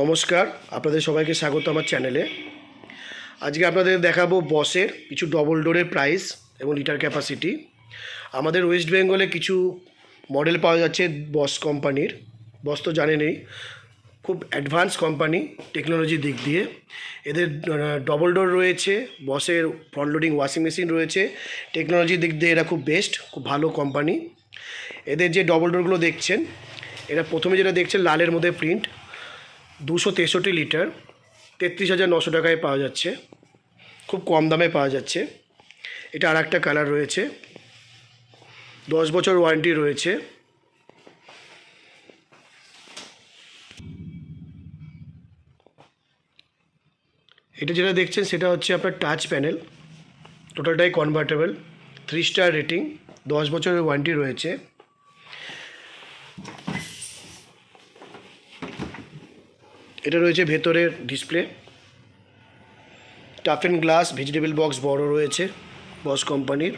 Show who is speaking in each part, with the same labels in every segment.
Speaker 1: নমস্কার, আপনাদের সবাইকে স্বাগত আমার চ্যানেলে। আজকে আপনাদের দেখাবো বসের কিছু ডবল ডোরের প্রাইস এবং লিটার ক্যাপাসিটি। আমাদের ওয়েস্ট বেঙ্গলে কিছু মডেল পাওয়া যাচ্ছে বস কোম্পানির। বস তো জানেনই, খুব অ্যাডভান্স কোম্পানি টেকনোলজির দিক দিয়ে। এদের ডবল ডোর রয়েছে, বসের ফ্রন্ট লোডিং ওয়াশিং মেশিন রয়েছে। টেকনোলজির দিক দিয়ে এরা খুব বেস্ট, খুব ভালো কোম্পানি। এদের যে ডবল ডোরগুলো দেখছেন, এরা প্রথমে যেটা দেখছেন লালের মধ্যে প্রিন্ট, 263 লিটার, 33,900 টাকায় পাওয়া যাচ্ছে, খুব কম দামে পাওয়া যাচ্ছে। এটা আর একটা কালার রয়েছে, 10 বছর ওয়ারেন্টি রয়েছে। এটা যেটা দেখছেন সেটা হচ্ছে আপনার টাচ প্যানেল, টোটালটাই কনভার্টেবল, 3 স্টার রেটিং, 10 বছরের ওয়ারেন্টি রয়েছে। এটা রয়েছে ভেতরের display, tough and glass, vegetable box বড় রয়েছে বস কোম্পানির।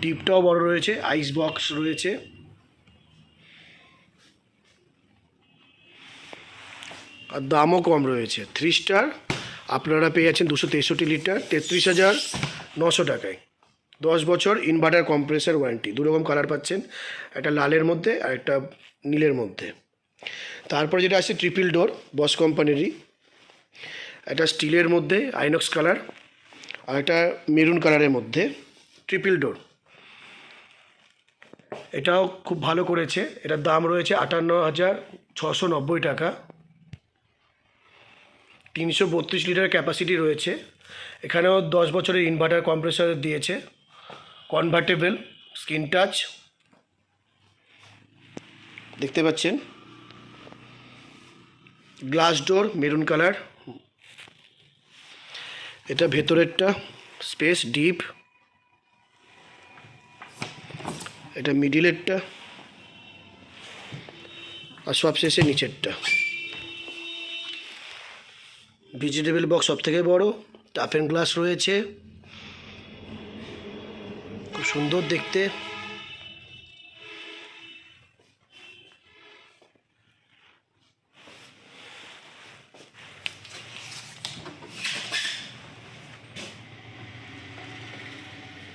Speaker 1: টিপটাও বড় রয়েছে, আইস বক্স রয়েছে। আর দামও কম রয়েছে, 3 স্টার। আপনারা পেয়ে যাচ্ছেন 263 লিটার, 33,900 টাকায়, 10 বছর ইনভার্টার কম্প্রেসার ওয়ারেন্টি। দুরকম কালার পাচ্ছেন, একটা লালের মধ্যে আর একটা নীলের মধ্যে। তারপর যেটা আছে ট্রিপল ডোর, বস কোম্পানিরই, একটা স্টিলের মধ্যে আইনক্স কালার আর একটা মেরুন কালারের মধ্যে ট্রিপল ডোর। এটাও খুব ভালো করেছে। এটার দাম রয়েছে 58,690 টাকা, 332 লিটার ক্যাপাসিটি রয়েছে। এখানেও 10 বছরের ইনভার্টার কম্প্রেসর দিয়েছে, কনভার্টেবল, স্ক্রিন টাচ দেখতে পাচ্ছেন, গ্লাস ডোর মেরুন কালার। এটা ভেতরেরটা স্পেস ডিপ, এটা মিডিলেরটা, আর সবশেষে নিচেরটা। ভেজিটেবল বক্স সব থেকে বড়, টাফ অ্যান্ড গ্লাস রয়েছে, খুব সুন্দর দেখতে।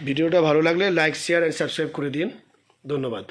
Speaker 1: ভিডিওটা ভালো লাগলে লাইক, শেয়ার অ্যান্ড সাবস্ক্রাইব করে দিন। ধন্যবাদ।